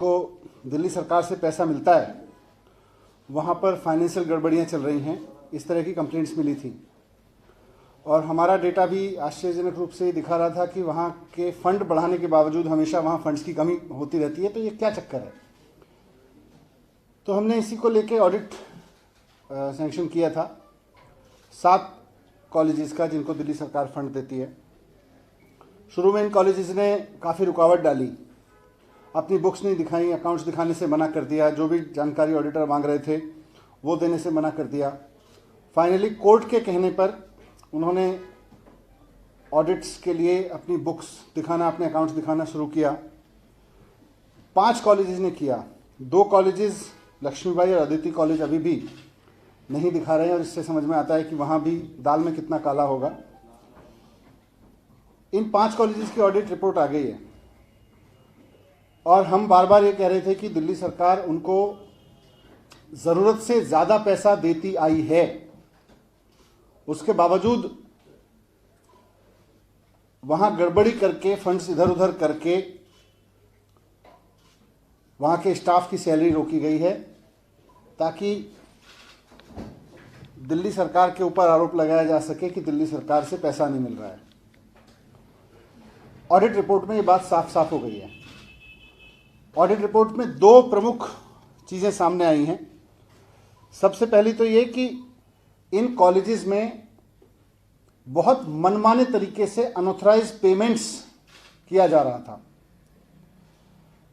को दिल्ली सरकार से पैसा मिलता है वहाँ पर फाइनेंशियल गड़बड़ियाँ चल रही हैं, इस तरह की कंप्लेंट्स मिली थी। और हमारा डेटा भी आश्चर्यजनक रूप से दिखा रहा था कि वहाँ के फंड बढ़ाने के बावजूद हमेशा वहाँ फंड्स की कमी होती रहती है। तो ये क्या चक्कर है? तो हमने इसी को लेके ऑडिट सैंक्शन किया था 7 कॉलेजेस का, जिनको दिल्ली सरकार फंड देती है। शुरू में इन कॉलेजेस ने काफ़ी रुकावट डाली, अपनी बुक्स नहीं दिखाई, अकाउंट्स दिखाने से मना कर दिया, जो भी जानकारी ऑडिटर मांग रहे थे वो देने से मना कर दिया। फाइनली कोर्ट के कहने पर उन्होंने ऑडिट्स के लिए अपनी बुक्स दिखाना, अपने अकाउंट्स दिखाना शुरू किया। 5 कॉलेजेस ने किया, 2 कॉलेजेस लक्ष्मीबाई और अदिति कॉलेज अभी भी नहीं दिखा रहे हैं, और इससे समझ में आता है कि वहाँ भी दाल में कितना काला होगा। इन 5 कॉलेजेस की ऑडिट रिपोर्ट आ गई है, और हम बार बार ये कह रहे थे कि दिल्ली सरकार उनको ज़रूरत से ज़्यादा पैसा देती आई है, उसके बावजूद वहाँ गड़बड़ी करके, फंड्स इधर उधर करके वहाँ के स्टाफ की सैलरी रोकी गई है, ताकि दिल्ली सरकार के ऊपर आरोप लगाया जा सके कि दिल्ली सरकार से पैसा नहीं मिल रहा है। ऑडिट रिपोर्ट में ये बात साफ साफ हो गई है। ऑडिट रिपोर्ट में 2 प्रमुख चीज़ें सामने आई हैं। सबसे पहली तो ये कि इन कॉलेजेस में बहुत मनमाने तरीके से अनऑथराइज पेमेंट्स किया जा रहा था।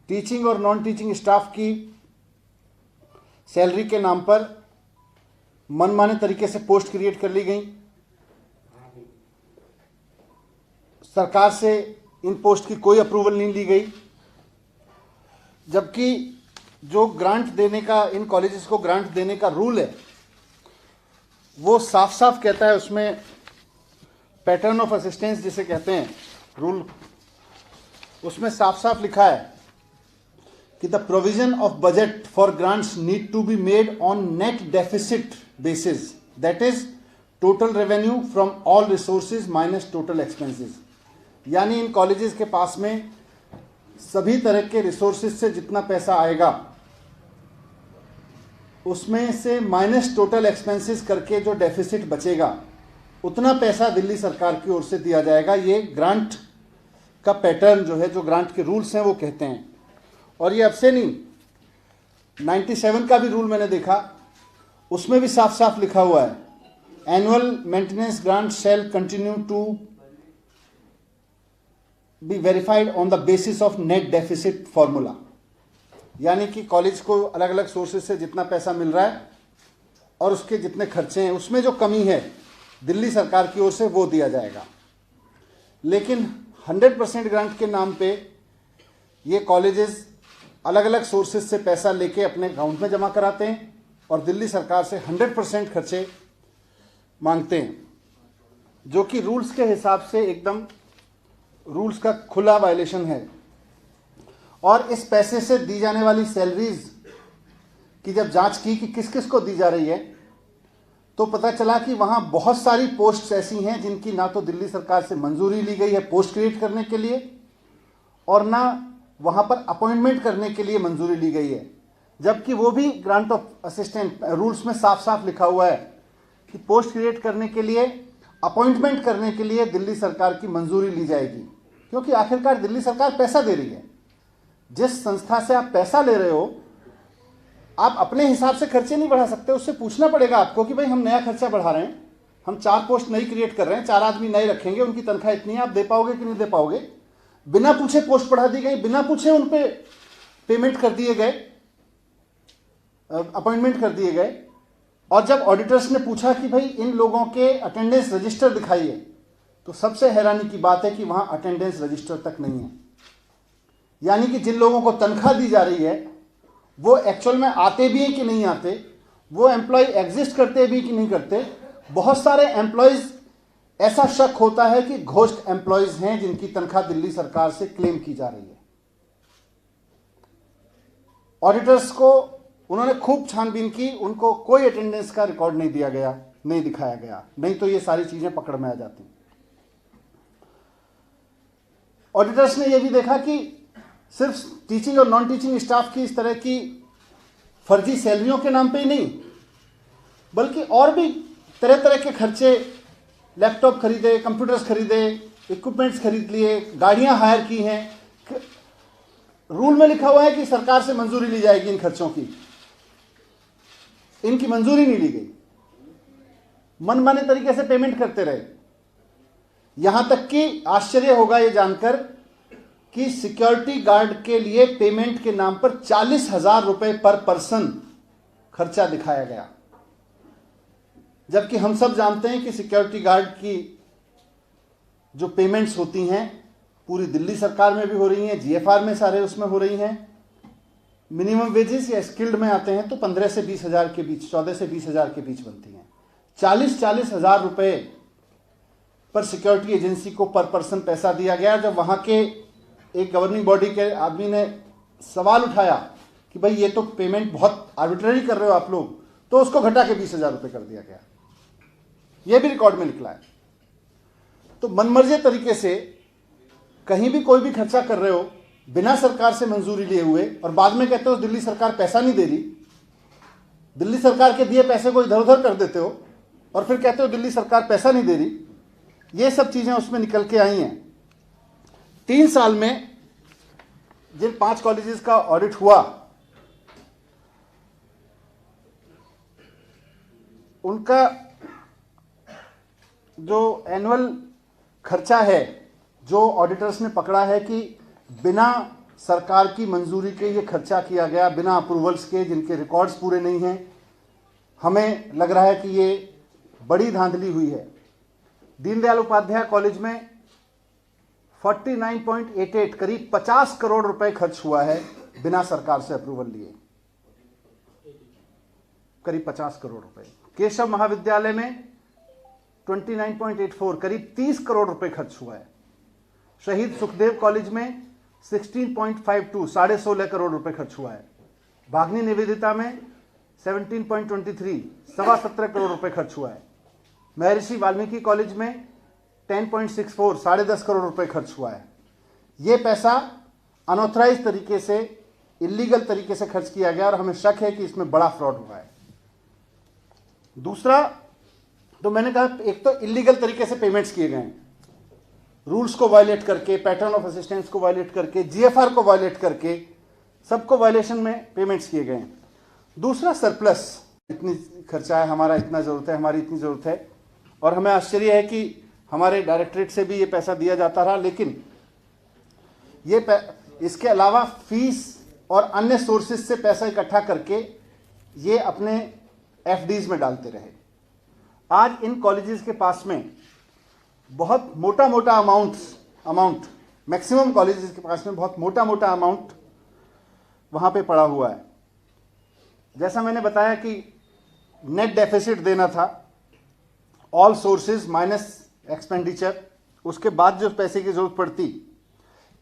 टीचिंग और नॉन टीचिंग स्टाफ की सैलरी के नाम पर मनमाने तरीके से पोस्ट क्रिएट कर ली गई। सरकार से इन पोस्ट की कोई अप्रूवल नहीं ली गई, जबकि जो ग्रांट देने का, इन कॉलेजेस को ग्रांट देने का रूल है, वो साफ साफ कहता है, उसमें पैटर्न ऑफ असिस्टेंस जिसे कहते हैं रूल, उसमें साफ साफ लिखा है कि the provision of budget for grants need to be made on net deficit basis, that is total revenue from all resources minus total expenses. यानी इन कॉलेजेस के पास में सभी तरह के रिसोर्सेज से जितना पैसा आएगा उसमें से माइनस टोटल एक्सपेंसेस करके जो डेफिसिट बचेगा उतना पैसा दिल्ली सरकार की ओर से दिया जाएगा। ये ग्रांट का पैटर्न जो है, जो ग्रांट के रूल्स हैं, वो कहते हैं। और ये अब से नहीं, 97 का भी रूल मैंने देखा, उसमें भी साफ साफ लिखा हुआ है, annual maintenance grant shall continue to be verified on the basis of net deficit formula. यानी कि कॉलेज को अलग अलग सोर्सेज से जितना पैसा मिल रहा है और उसके जितने खर्चे हैं, उसमें जो कमी है दिल्ली सरकार की ओर से वो दिया जाएगा। लेकिन 100% ग्रांट के नाम पे ये कॉलेजेस अलग अलग सोर्सेज से पैसा लेके अपने अकाउंट में जमा कराते हैं और दिल्ली सरकार से 100% खर्चे मांगते हैं, जो कि रूल्स के हिसाब से एकदम रूल्स का खुला वायलेशन है। और इस पैसे से दी जाने वाली सैलरीज की जब जांच की कि किस किस को दी जा रही है, तो पता चला कि वहां बहुत सारी पोस्ट्स ऐसी हैं जिनकी ना तो दिल्ली सरकार से मंजूरी ली गई है पोस्ट क्रिएट करने के लिए, और ना वहां पर अपॉइंटमेंट करने के लिए मंजूरी ली गई है। जबकि वो भी ग्रांट ऑफ असिस्टेंट रूल्स में साफ साफ लिखा हुआ है कि पोस्ट क्रिएट करने के लिए, अपॉइंटमेंट करने के लिए दिल्ली सरकार की मंजूरी ली जाएगी, क्योंकि आखिरकार दिल्ली सरकार पैसा दे रही है। जिस संस्था से आप पैसा ले रहे हो, आप अपने हिसाब से खर्चे नहीं बढ़ा सकते। उससे पूछना पड़ेगा आपको कि भाई हम नया खर्चा बढ़ा रहे हैं, हम 4 पोस्ट नई क्रिएट कर रहे हैं, 4 आदमी नए रखेंगे, उनकी तनख्वाह इतनी है, आप दे पाओगे कि नहीं दे पाओगे? बिना पूछे पोस्ट बढ़ा दी गई, बिना पूछे उन पे पेमेंट कर दिए गए, अपॉइंटमेंट कर दिए गए। और जब ऑडिटर्स ने पूछा कि भाई इन लोगों के अटेंडेंस रजिस्टर दिखाइए, तो सबसे हैरानी की बात है कि वहां अटेंडेंस रजिस्टर तक नहीं है। यानी कि जिन लोगों को तनख्वाह दी जा रही है वो एक्चुअल में आते भी हैं कि नहीं आते, वो एम्प्लॉय एग्जिस्ट करते भी कि नहीं करते। बहुत सारे एम्प्लॉयज ऐसा शक होता है कि घोस्ट एम्प्लॉयज हैं जिनकी तनख्वाह दिल्ली सरकार से क्लेम की जा रही है। ऑडिटर्स को उन्होंने खूब छानबीन की, उनको कोई अटेंडेंस का रिकॉर्ड नहीं दिया गया, नहीं दिखाया गया, नहीं तो ये सारी चीजें पकड़ में आ जाती। ऑडिटर्स ने यह भी देखा कि सिर्फ टीचिंग और नॉन टीचिंग स्टाफ की इस तरह की फर्जी सैलरियों के नाम पे ही नहीं, बल्कि और भी तरह तरह के खर्चे, लैपटॉप खरीदे, कंप्यूटर्स खरीदे, इक्विपमेंट्स खरीद लिए, गाड़ियां हायर की हैं। रूल में लिखा हुआ है कि सरकार से मंजूरी ली जाएगी इन खर्चों की, इनकी मंजूरी नहीं ली गई, मनमाने तरीके से पेमेंट करते रहे। यहां तक कि आश्चर्य होगा यह जानकर कि सिक्योरिटी गार्ड के लिए पेमेंट के नाम पर 40,000 रुपए पर पर्सन खर्चा दिखाया गया, जबकि हम सब जानते हैं कि सिक्योरिटी गार्ड की जो पेमेंट्स होती हैं पूरी दिल्ली सरकार में भी हो रही हैं, जीएफआर में सारे उसमें हो रही हैं। मिनिमम वेजेस या स्किल्ड में आते हैं तो 15 से 20 हजार के बीच, 14 से 20 हजार के बीच बनती हैं। 40 हजार रुपए पर सिक्योरिटी एजेंसी को पर पर्सन पैसा दिया गया। जब वहां के एक गवर्निंग बॉडी के आदमी ने सवाल उठाया कि भाई ये तो पेमेंट बहुत आर्बिट्ररी कर रहे हो आप लोग, तो उसको घटा के 20,000 रुपए कर दिया गया। यह भी रिकॉर्ड में निकला है। तो मनमर्जी तरीके से कहीं भी कोई भी खर्चा कर रहे हो बिना सरकार से मंजूरी लिए हुए, और बाद में कहते हो दिल्ली सरकार पैसा नहीं दे रही, दिल्ली सरकार के दिए पैसे को इधर उधर कर देते हो और फिर कहते हो दिल्ली सरकार पैसा नहीं दे रही। ये सब चीजें उसमें निकल के आई हैं। 3 साल में जिन 5 कॉलेजेस का ऑडिट हुआ, उनका जो एनुअल खर्चा है, जो ऑडिटर्स ने पकड़ा है कि बिना सरकार की मंजूरी के ये खर्चा किया गया, बिना अप्रूवल्स के, जिनके रिकॉर्ड्स पूरे नहीं हैं, हमें लग रहा है कि ये बड़ी धांधली हुई है। दीनदयाल उपाध्याय कॉलेज में 49.88 करीब 50 करोड़ रुपए खर्च हुआ है बिना सरकार से अप्रूवल लिए, करीब 50 करोड़ रुपए। केशव महाविद्यालय में 29.84 करीब 30 करोड़ रुपए खर्च हुआ है। शहीद सुखदेव कॉलेज में 16.52 16.5 करोड़ रुपए खर्च हुआ है। भागनी निवेदिता में 17.23 17.25 करोड़ रुपए खर्च हुआ है। महर्षि वाल्मीकि कॉलेज में 10.64 10.5 करोड़ रुपए खर्च हुआ है। यह पैसा अनऑथराइज तरीके से, इलीगल तरीके से खर्च किया गया और हमें शक है कि इसमें बड़ा फ्रॉड हुआ है। दूसरा, तो मैंने कहा, एक तो इलीगल तरीके से पेमेंट्स किए गए हैं, रूल्स को वायलेट करके, पैटर्न ऑफ असिस्टेंस को वायलेट करके, जीएफआर को वायलेट करके, सबको वायलेशन में पेमेंट्स किए गए हैं। दूसरा, सरप्लस, इतनी खर्चा है, हमारा इतना जरूरत है, हमारी इतनी जरूरत है, और हमें आश्चर्य है कि हमारे डायरेक्टरेट से भी ये पैसा दिया जाता रहा, लेकिन ये इसके अलावा फीस और अन्य सोर्सेज से पैसा इकट्ठा करके ये अपने एफडीज में डालते रहे। आज इन कॉलेजेस के पास में बहुत मोटा मोटा अमाउंट मैक्सिमम कॉलेजेस के पास में बहुत मोटा मोटा अमाउंट वहां पे पड़ा हुआ है। जैसा मैंने बताया कि नेट डेफिसिट देना था, ऑल सोर्सेज माइनस एक्सपेंडिचर, उसके बाद जो पैसे की जरूरत पड़ती,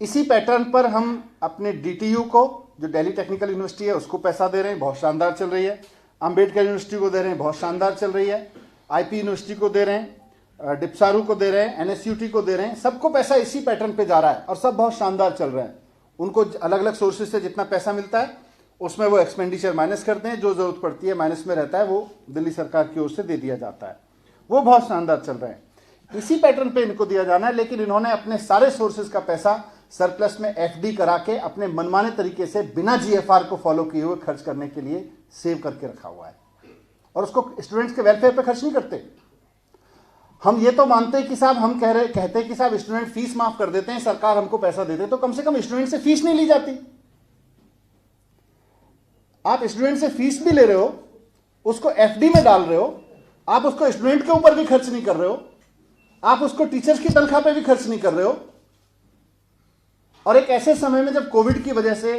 इसी पैटर्न पर हम अपने डीटीयू को, जो दिल्ली टेक्निकल यूनिवर्सिटी है, उसको पैसा दे रहे हैं, बहुत शानदार चल रही है। अंबेडकर यूनिवर्सिटी को दे रहे हैं, बहुत शानदार चल रही है। आईपी यूनिवर्सिटी को दे रहे हैं, डिप्सारू को दे रहे हैं, एनएसयूटी को दे रहे हैं, सबको पैसा इसी पैटर्न पे जा रहा है और सब बहुत शानदार चल रहे हैं। उनको अलग अलग सोर्सेज से जितना पैसा मिलता है उसमें वो एक्सपेंडिचर माइनस करते हैं, जो जरूरत पड़ती है माइनस में रहता है वो दिल्ली सरकार की ओर से दे दिया जाता है। वो बहुत शानदार चल रहे हैं, इसी पैटर्न पे इनको दिया जाना है। लेकिन इन्होंने अपने सारे सोर्सेज का पैसा सरप्लस में एफडी करा के अपने मनमाने तरीके से बिना जीएफआर को फॉलो किए हुए खर्च करने के लिए सेव करके रखा हुआ है, और उसको स्टूडेंट्स के वेलफेयर पे खर्च नहीं करते। हम ये तो मानते हैं कि साहब, हम कहते हैं कि साहब स्टूडेंट फीस माफ कर देते हैं, सरकार हमको पैसा देते, तो कम से कम स्टूडेंट से फीस नहीं ली जाती। आप स्टूडेंट से फीस भी ले रहे हो, उसको एफडी में डाल रहे हो, आप उसको स्टूडेंट के ऊपर भी खर्च नहीं कर रहे हो, आप उसको टीचर्स की तनख्वाह पे भी खर्च नहीं कर रहे हो। और एक ऐसे समय में जब कोविड की वजह से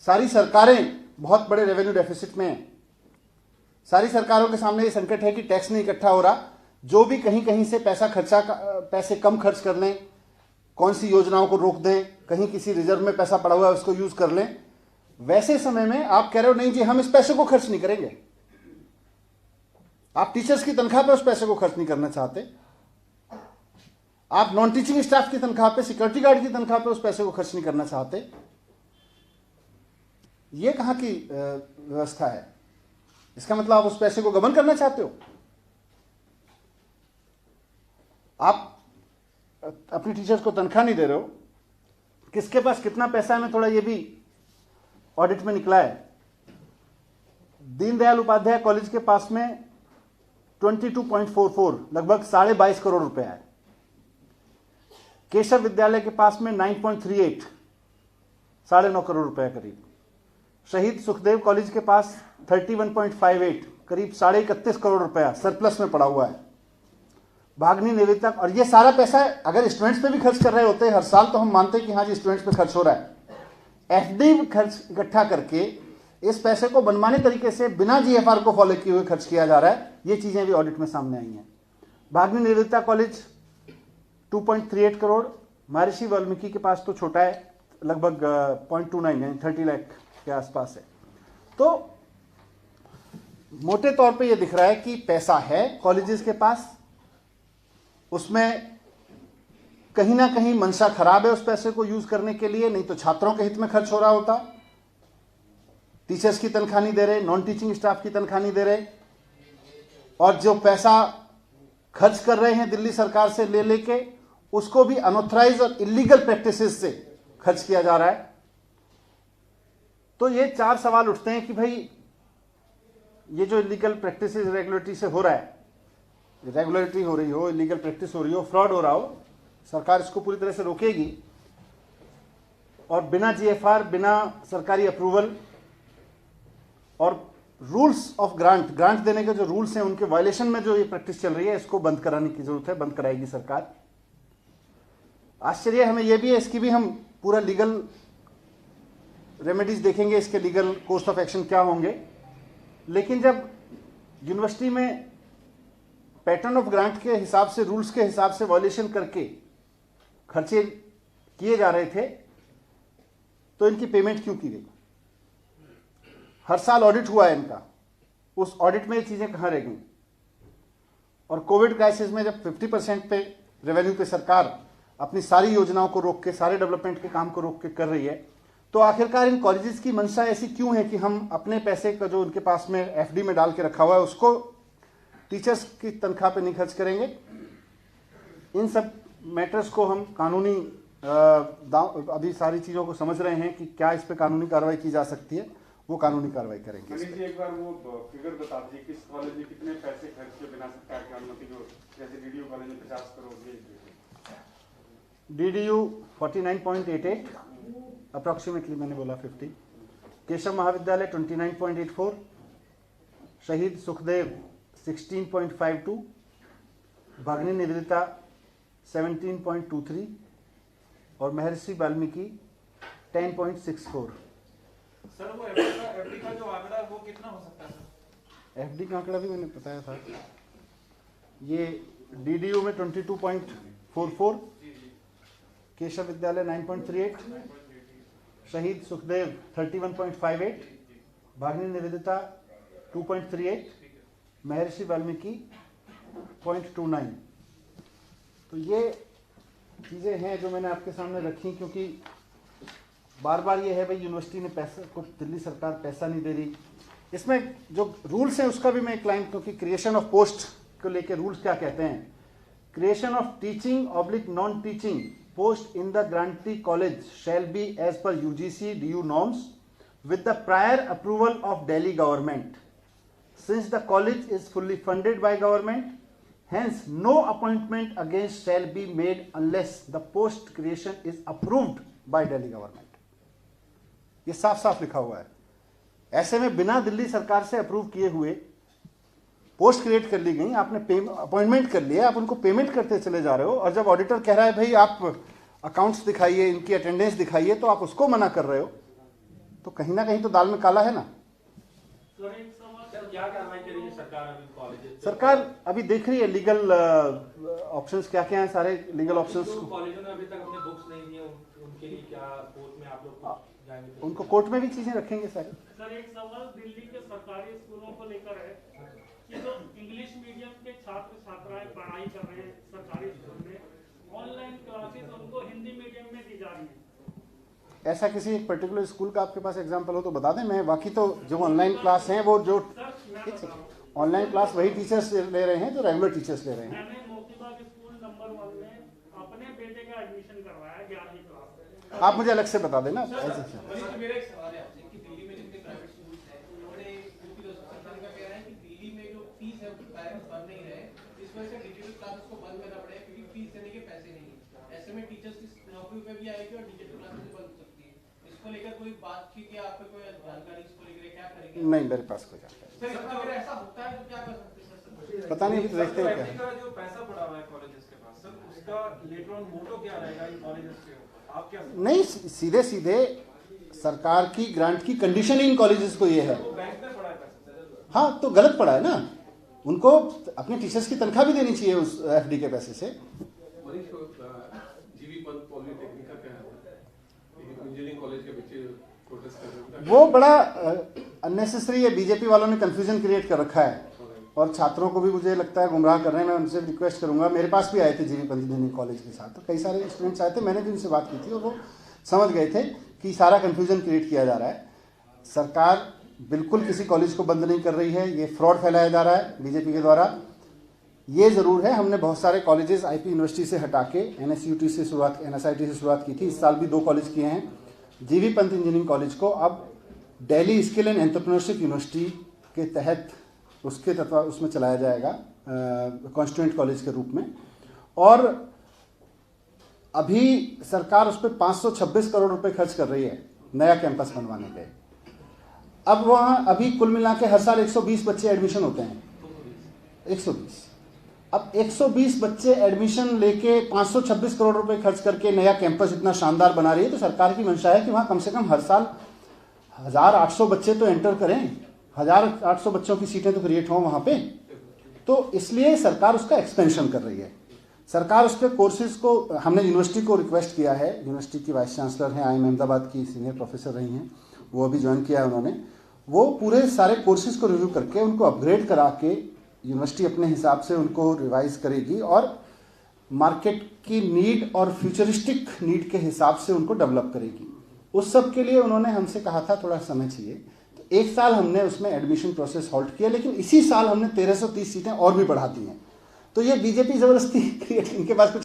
सारी सरकारें बहुत बड़े रेवेन्यू डेफिसिट में हैं, सारी सरकारों के सामने ये संकट है कि टैक्स नहीं इकट्ठा हो रहा, जो भी कहीं कहीं से पैसे कम खर्च कर लें, कौन सी योजनाओं को रोक दें, कहीं किसी रिजर्व में पैसा पड़ा हुआ है उसको यूज कर लें। वैसे समय में आप कह रहे हो नहीं जी हम इस पैसे को खर्च नहीं करेंगे, आप टीचर्स की तनख्वाह पर उस पैसे को खर्च नहीं करना चाहते। आप नॉन टीचिंग स्टाफ की तनख्वाह पे, सिक्योरिटी गार्ड की तनख्वाह पे उस पैसे को खर्च नहीं करना चाहते। ये कहां की व्यवस्था है? इसका मतलब आप उस पैसे को गबन करना चाहते हो। आप अपनी टीचर्स को तनख्वाह नहीं दे रहे हो, किसके पास कितना पैसा है मैं थोड़ा ये भी ऑडिट में निकला है। दीनदयाल उपाध्याय कॉलेज के पास में 22.44 लगभग 22.5 करोड़ रुपए है। केशव विद्यालय के पास में 9.38 9.5 करोड़ रुपए करीब। शहीद सुखदेव कॉलेज के पास 31.58 करीब 31.5 करोड़ रुपया सरप्लस में पड़ा हुआ है। भागनी निवेदिता, और ये सारा पैसा अगर स्टूडेंट्स पे भी खर्च कर रहे होते हर साल तो हम मानते कि हाँ जी स्टूडेंट्स पे खर्च हो रहा है। एफडी खर्च इकट्ठा करके इस पैसे को मनमाने तरीके से बिना जीएफआर को फॉलो किए हुए खर्च किया जा रहा है। ये चीजें भी ऑडिट में सामने आई हैं। भागनी निवेदिता कॉलेज 2.38 करोड़, महर्षि वाल्मीकि के पास तो छोटा है, लगभग 0.29 यानी 30 लाख के आसपास है। तो मोटे तौर पे ये दिख रहा है कि पैसा है कॉलेजेस के पास, उसमें कहीं ना कहीं मंशा खराब है उस पैसे को यूज करने के लिए, नहीं तो छात्रों के हित में खर्च हो रहा होता। टीचर्स की तनख्वाह नहीं दे रहे, नॉन टीचिंग स्टाफ की तनख्वाह नहीं दे रहे, और जो पैसा खर्च कर रहे हैं दिल्ली सरकार से ले लेके उसको भी अनऑथराइज और इलीगल प्रैक्टिसेस से खर्च किया जा रहा है। तो ये 4 सवाल उठते हैं कि भाई ये जो इलीगल प्रैक्टिसेस रेगुलेटरी से हो रहा है, रेगुलरिटी हो रही हो, इलीगल प्रैक्टिस हो रही हो, फ्रॉड हो रहा हो, सरकार इसको पूरी तरह से रोकेगी और बिना जीएफआर, बिना सरकारी अप्रूवल और रूल्स ऑफ ग्रांट देने के जो रूल्स हैं उनके वायलेशन में जो ये प्रैक्टिस चल रही है इसको बंद कराने की जरूरत है, बंद कराएगी सरकार। आश्चर्य हमें यह भी है, इसकी भी हम पूरा लीगल रेमेडीज देखेंगे, इसके लीगल कोर्स ऑफ एक्शन क्या होंगे। लेकिन जब यूनिवर्सिटी में पैटर्न ऑफ ग्रांट के हिसाब से, रूल्स के हिसाब से वायलेशन करके खर्चे किए जा रहे थे तो इनकी पेमेंट क्यों की गई? हर साल ऑडिट हुआ है इनका, उस ऑडिट में ये चीजें कहां रह गई? और कोविड क्राइसिस में जब 50% पे रेवेन्यू पे सरकार अपनी सारी योजनाओं को रोक के, सारे डेवलपमेंट के काम को रोक के कर रही है, तो आखिरकार इन कॉलेजेस की मंशा ऐसी क्यों है कि हम अपने पैसे का जो उनके पास में एफडी में डाल के रखा हुआ है उसको टीचर्स की तनख्वाह पे नहीं खर्च करेंगे? इन सब मैटर्स को हम कानूनी अभी सारी चीजों को समझ रहे हैं कि क्या इस पे कानूनी कार्रवाई की जा सकती है, वो कानूनी कार्रवाई करेंगे। मनीष जी एक बार वो फिगर बता दीजिए किस कॉलेज में कितने पैसे खर्च किए बिना सरकार की अनुमति के, जैसे डीडीयू कॉलेज में 50 करोड़, डीडीयू 49.88 अप्रोक्सीमेटली, मैंने बोला 50। केशव महाविद्यालय 29.84, शहीद सुखदेव 16.52, भागनी निवेदिता 17.23 और महर्षि वाल्मीकि 10.64। सर वो एफडी का जो आंकड़ा है वो कितना हो सकता है सर? एफडी का आंकड़ा भी मैंने बताया था। ये डीडीयू में 22.44, केशव विद्यालय 9.38, शहीद सुखदेव 31.58, भागनी निवेदिता 2.38, महर्षि वाल्मीकि 0.29। तो ये चीज़ें हैं जो मैंने आपके सामने रखी, क्योंकि बार बार ये है भाई यूनिवर्सिटी ने पैसा, कुछ दिल्ली सरकार पैसा नहीं दे रही। इसमें जो रूल्स हैं उसका भी मैं एक लाइन, क्योंकि क्रिएशन ऑफ पोस्ट को लेके रूल्स क्या कहते हैं। Creation of teaching oblique non teaching post in the grantee college shall be as per UGC DU norms with the prior approval of Delhi government. Since the college is fully funded by government, hence no appointment against shall be made unless the post creation is approved by Delhi government. ये साफ साफ लिखा हुआ है। ऐसे में बिना दिल्ली सरकार से अप्रूव किए हुए पोस्ट क्रिएट कर ली गई, आपने अपॉइंटमेंट कर लिया, आप उनको पेमेंट करते चले जा रहे हो, और जब ऑडिटर कह रहा है भाई आप अकाउंट्स दिखाइए, इनकी अटेंडेंस दिखाइए, तो आप उसको मना कर रहे हो, तो कहीं ना कहीं तो दाल में काला है ना। क्या कार्रवाई करेगी सरकार अभी कॉलेज? सरकार अभी देख रही है लीगल ऑप्शंस क्या क्या हैं, सारे लीगल ऑप्शंस। कॉलेजों ने अभी तक अपने बुक्स नहीं दिए, उनके लिए क्या कोर्ट में आप लोग जाएंगे? उनको कोर्ट में भी चीजें रखेंगे सारे। सर एक सवाल दिल्ली के सरकारी स्कूलों को लेकर है कि जो इंग्लिश मीडियम के छात्र छात्राएं पढ़ाई कर रहे हैं सरकारी स्कूल में, ऑनलाइन क्लासेस उनको हिंदी मीडियम में दी जा रही है। ऐसा किसी पर्टिकुलर स्कूल का आपके पास एग्जांपल हो तो बता दें। मैं बाकी तो जो ऑनलाइन क्लास हैं वो जो सर मैं बता रहा हूँ, ऑनलाइन क्लास वही टीचर्स ले रहे हैं जो रेगुलर टीचर्स ले रहे हैं। मैंने मोतीबाग स्कूल नंबर 1 में अपने बेटे का एडमिशन करवाया 11वीं क्लास में। आप मुझे अलग से बता देना। मेरा एक सवाल है आपसे कि दिल्ली में जितने प्राइवेट स्कूल्स हैं उन्होंने यूपी सरकार का कहना है कि दिल्ली में जो फीस है उसको पेरेंट्स भर नहीं रहे, इस वजह से डिजिटल क्लासेस को बंद करना पड़ेगा क्योंकि फीस देने के पैसे नहीं है। ऐसे में टीचर्स की नौकरी पे भी आएगी और डिजिटल क्लासेस बंद हो सकती है। इसको लेकर कोई बातचीत या आपको कोई जानकारी इसको लेकर क्या करेंगे? नहीं, मेरे पास कोई जानकारी सर अगर ऐसा होता है तो क्या कर सकते हैं सर? पता नहीं, अभी तो देखते हैं क्या है। का जो पैसा पड़ा हुआ है कॉलेजेस के पास सर, उसका लेटर ऑन मोटो क्या रहेगा इन कॉलेजेस के ऊपर? आप क्या नहीं, सीधे सीधे सरकार की ग्रांट की कंडीशन इन कॉलेजेस को ये है। वो बैंक में पड़ा है पैसा? हाँ, तो गलत पड़ा है ना। उनको अपने टीचर्स की तनख्वाह भी देनी चाहिए उस एफडी के पैसे से। जीवी पंत पॉलिटेक्निक का क्या है? इंजीनियरिंग कॉलेज के बच्चे प्रोटेस्ट कर रहे हैं। वो बड़ा अननेसेसरी है। बीजेपी वालों ने कंफ्यूजन क्रिएट कर रखा है और छात्रों को भी मुझे लगता है गुमराह कर रहे हैं। मैं उनसे रिक्वेस्ट करूंगा, मेरे पास भी आए थे जीवी पंत इंजीनियरिंग कॉलेज के साथ, तो कई सारे स्टूडेंट्स आए थे, मैंने भी उनसे बात की थी और वो समझ गए थे कि सारा कंफ्यूजन क्रिएट किया जा रहा है। सरकार बिल्कुल किसी कॉलेज को बंद नहीं कर रही है, ये फ्रॉड फैलाया जा रहा है बीजेपी के द्वारा। ये ज़रूर है, हमने बहुत सारे कॉलेजेस आईपी यूनिवर्सिटी से हटा के एनएसयूटी से शुरुआत, एनएसआईटी से शुरुआत की थी। इस साल भी 2 कॉलेज किए हैं। जीवी पंत इंजीनियरिंग कॉलेज को अब Delhi skill and entrepreneurship university के तहत उसके तत्व उसमें चलाया जाएगा कॉन्स्टिट्यूएंट कॉलेज के रूप में। और अभी सरकार उस पर 526 करोड़ रुपए खर्च कर रही है नया कैंपस बनवाने पे। अब वहाँ अभी कुल मिला के हर साल 120 बच्चे एडमिशन होते हैं, 120। अब 120 बच्चे एडमिशन लेके 526 करोड़ रुपए खर्च करके नया कैंपस इतना शानदार बना रही है, तो सरकार की मंशा है कि वहाँ कम से कम हर साल 1800 बच्चे तो एंटर करें, 1800 बच्चों की सीटें तो क्रिएट हों वहाँ पे। तो इसलिए सरकार उसका एक्सपेंशन कर रही है। सरकार उसके कोर्सेज को, हमने यूनिवर्सिटी को रिक्वेस्ट किया है, यूनिवर्सिटी की वाइस चांसलर हैं, IIM अहमदाबाद की सीनियर प्रोफेसर रही हैं, वो अभी ज्वाइन किया है उन्होंने। वो पूरे सारे कोर्सेज को रिव्यू करके उनको अपग्रेड करा के यूनिवर्सिटी अपने हिसाब से उनको रिवाइज करेगी और मार्केट की नीड और फ्यूचरिस्टिक नीड के हिसाब से उनको डेवलप करेगी। उस सब के लिए उन्होंने हमसे कहा था थोड़ा समय चाहिए, तो 1 साल हमने उसमें एडमिशन प्रोसेस हॉल्ट किया, लेकिन इसी साल हमने 1330 सीटें और भी बढ़ा दी हैं। तो ये बीजेपी जबरदस्ती इनके पास कुछ